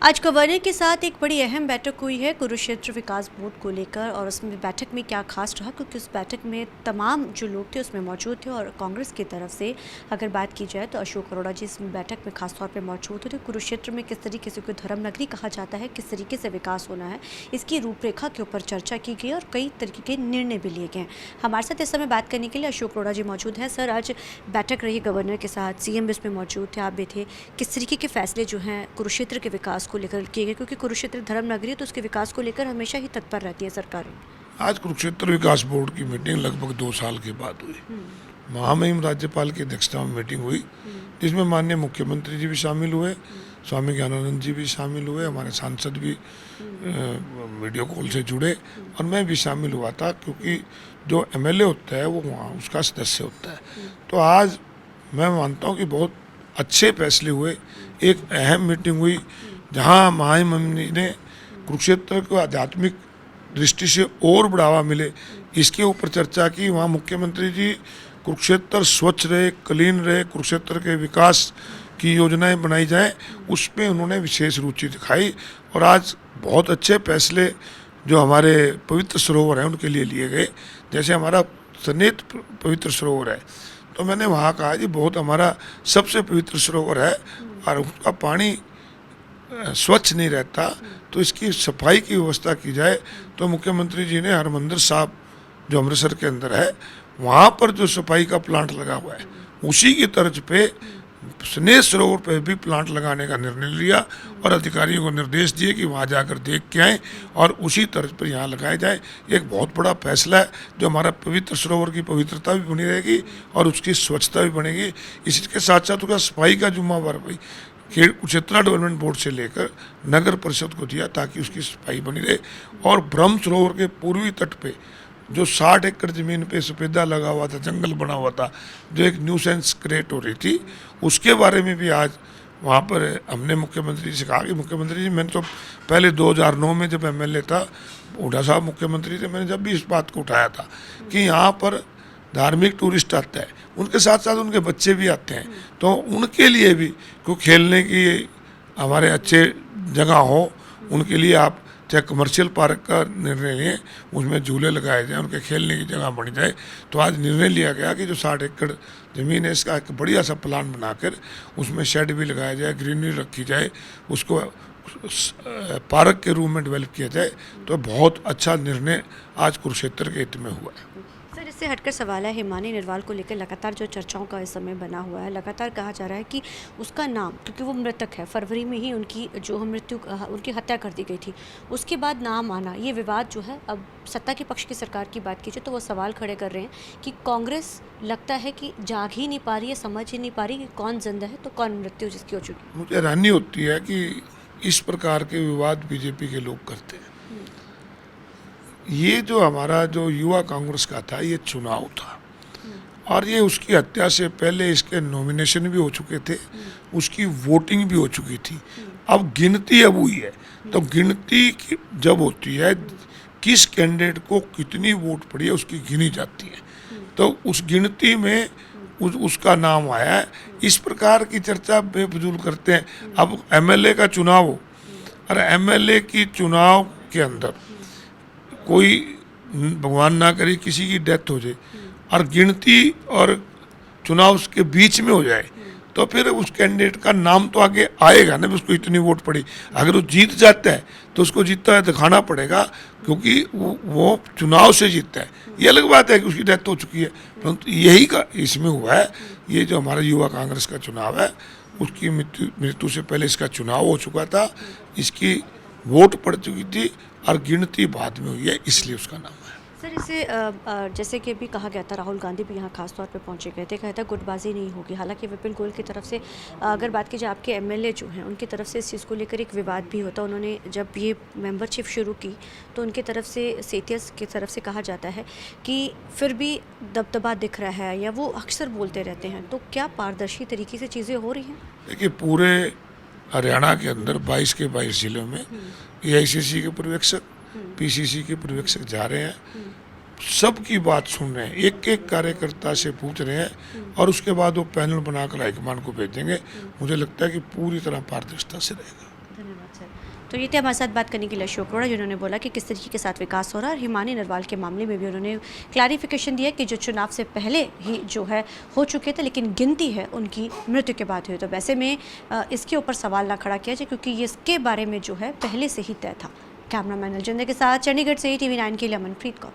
आज गवर्नर के साथ एक बड़ी अहम बैठक हुई है कुरुक्षेत्र विकास बोर्ड को लेकर और उसमें बैठक में क्या खास रहा, क्योंकि उस बैठक में तमाम जो लोग थे उसमें मौजूद थे। और कांग्रेस की तरफ से अगर बात की जाए तो अशोक अरोड़ा जी इस बैठक में खास तौर पे मौजूद थे। कुरुक्षेत्र में किस तरीके से धर्म नगरी कहा जाता है, किस तरीके से विकास होना है, इसकी रूपरेखा के ऊपर चर्चा की गई और कई तरीके के निर्णय भी लिए गए। हमारे साथ इस समय बात करने के लिए अशोक अरोड़ा जी मौजूद हैं। सर, आज बैठक रही गवर्नर के साथ, सीएम भी इसमें मौजूद थे, आप भी थे। किस तरीके के फैसले जो हैं कुरुक्षेत्र के विकास को लेकर किए गए, क्योंकि कुरुक्षेत्र धर्म नगरी है तो उसके विकास को लेकर हमेशा ही तत्पर रहती है सरकारें। आज कुरुक्षेत्र विकास बोर्ड की मीटिंग लगभग 2 साल के बाद हुई। महामहिम राज्यपाल की अध्यक्षता में मीटिंग हुई, जिसमें माननीय मुख्यमंत्री जी भी शामिल हुए, स्वामी ज्ञानानंद जी भी शामिल हुए, हमारे सांसद भी वीडियो कॉल से जुड़े और मैं भी शामिल हुआ था, क्योंकि जो एमएलए होता है वो वहाँ उसका सदस्य होता है। तो आज मैं मानता हूँ कि बहुत अच्छे फैसले हुए। एक अहम मीटिंग हुई जहाँ महामहिम जी ने कुरुक्षेत्र को आध्यात्मिक दृष्टि से और बढ़ावा मिले, इसके ऊपर चर्चा की। वहाँ मुख्यमंत्री जी कुरुक्षेत्र स्वच्छ रहे, क्लीन रहे, कुरुक्षेत्र के विकास की योजनाएं बनाई जाए, उस पर उन्होंने विशेष रुचि दिखाई। और आज बहुत अच्छे फैसले जो हमारे पवित्र सरोवर हैं उनके लिए लिए गए। जैसे हमारा सनेत पवित्र सरोवर है, तो मैंने वहाँ कहा जी बहुत हमारा सबसे पवित्र सरोवर है और उसका पानी स्वच्छ नहीं रहता, तो इसकी सफाई की व्यवस्था की जाए। तो मुख्यमंत्री जी ने हरमंदिर साहब जो अमृतसर के अंदर है, वहाँ पर जो सफाई का प्लांट लगा हुआ है, उसी की तर्ज पे स्नेह सरोवर पे भी प्लांट लगाने का निर्णय लिया और अधिकारियों को निर्देश दिए कि वहाँ जाकर देख के आएँ और उसी तर्ज पर यहाँ लगाए जाए। एक बहुत बड़ा फैसला है, जो हमारा पवित्र सरोवर की पवित्रता भी बनी रहेगी और उसकी स्वच्छता भी बनेगी। इसके साथ साथ उसका सफाई का जिम्मेवार भाई कुरुक्षेत्र डेवलपमेंट बोर्ड से लेकर नगर परिषद को दिया, ताकि उसकी सफाई बनी रहे। और ब्रह्म सरोवर के पूर्वी तट पे जो 60 एकड़ ज़मीन पे सफेदा लगा हुआ था, जंगल बना हुआ था, जो एक न्यूसेंस क्रिएट हो रही थी, उसके बारे में भी आज वहाँ पर हमने मुख्यमंत्री से कहा कि मुख्यमंत्री जी, मैंने तो पहले 2009 में जब एमएलए था, हुड्डा साहब मुख्यमंत्री थे, मैंने जब भी इस बात को उठाया था कि यहाँ पर धार्मिक टूरिस्ट आता है, उनके साथ साथ उनके बच्चे भी आते हैं, तो उनके लिए भी कोई खेलने की हमारे अच्छे जगह हो, उनके लिए आप चाहे कमर्शियल पार्क का निर्णय लें, उसमें झूले लगाए जाएं, उनके खेलने की जगह बनी जाए। तो आज निर्णय लिया गया कि जो 60 एकड़ ज़मीन है, इसका एक बढ़िया सा प्लान बनाकर उसमें शेड भी लगाया जाए, ग्रीनरी रखी जाए, उसको पार्क के रूप में डेवलप किया जाए। तो बहुत अच्छा निर्णय आज कुरुक्षेत्र के हित में हुआ है। सर, इससे हटकर सवाल है हिमानी निर्वाल को लेकर लगातार जो चर्चाओं का इस समय बना हुआ है, लगातार कहा जा रहा है कि उसका नाम, क्योंकि वो मृतक है, फरवरी में ही उनकी जो उनकी हत्या कर दी गई थी, उसके बाद नाम आना, ये विवाद जो है, अब सत्ता के पक्ष की सरकार की बात कीजिए तो वो सवाल खड़े कर रहे हैं कि कांग्रेस लगता है कि जाग ही नहीं पा रही है, समझ ही नहीं पा रही कि कौन जिंदा है तो कौन मृत्यु जिसकी हो चुकी। मुझे हैरानी होती है कि इस प्रकार के विवाद बीजेपी के लोग करते हैं। ये जो हमारा जो युवा कांग्रेस का था, ये चुनाव था और ये उसकी हत्या से पहले इसके नॉमिनेशन भी हो चुके थे, उसकी वोटिंग भी हो चुकी थी। अब गिनती अब हुई है, तो गिनती जब होती है, किस कैंडिडेट को कितनी वोट पड़ी है उसकी गिनी जाती है, तो उस गिनती में उसका नाम आया है। इस प्रकार की चर्चा बेफजूल करते हैं। अब एमएलए का चुनाव हो और एमएलए की चुनाव के अंदर कोई भगवान ना करे किसी की डेथ हो जाए और गिनती और चुनाव उसके बीच में हो जाए, तो फिर उस कैंडिडेट का नाम तो आगे आएगा ना, उसको इतनी वोट पड़ी। अगर वो जीत जाता है तो उसको जीतता है दिखाना पड़ेगा, क्योंकि वो चुनाव से जीतता है। ये अलग बात है कि उसकी डेथ हो चुकी है, परंतु यही का इसमें हुआ है। ये जो हमारा युवा कांग्रेस का चुनाव है, उसकी मृत्यु से पहले इसका चुनाव हो चुका था, इसकी वोट पड़ चुकी थी और गिनती बाद में हुई है, इसलिए उसका नाम है। सर, इसे जैसे कि अभी कहा गया था, राहुल गांधी भी यहाँ खास तौर पे पहुँचे गए थे, कहता गुटबाजी नहीं होगी। हालांकि विपिन गोयल की तरफ से अगर बात की जाए, आपके एमएलए जो हैं उनकी तरफ से इस चीज़ को लेकर एक विवाद भी होता। उन्होंने जब ये मेंबरशिप शुरू की तो उनकी तरफ से, सेतियस की तरफ से कहा जाता है कि फिर भी दबदबा दिख रहा है, या वो अक्सर बोलते रहते हैं। तो क्या पारदर्शी तरीके से चीज़ें हो रही हैं? देखिए, पूरे हरियाणा के अंदर 22 के 22 जिलों में एआईसीसी के पर्यवेक्षक, पीसीसी के पर्यवेक्षक जा रहे हैं, सबकी बात सुन रहे हैं, एक एक कार्यकर्ता से पूछ रहे हैं और उसके बाद वो पैनल बनाकर हाईकमान को भेजेंगे। मुझे लगता है कि पूरी तरह पारदर्शिता से रहेगा। धन्यवाद। तो ये थे हमारे साथ बात करने के लिए अशोक अरोड़ा, जिन्होंने बोला कि किस तरीके के साथ विकास हो रहा है। और हिमानी नरवाल के मामले में भी उन्होंने क्लैरिफिकेशन दिया कि जो चुनाव से पहले ही जो है हो चुके थे, लेकिन गिनती है उनकी मृत्यु के बाद हुई। तो वैसे में इसके ऊपर सवाल ना खड़ा किया जाए, क्योंकि ये इसके बारे में जो है पहले से ही तय था। कैमरामैन अलजिंदर के साथ चंडीगढ़ से TV9 के लिए अमनप्रीत कौर।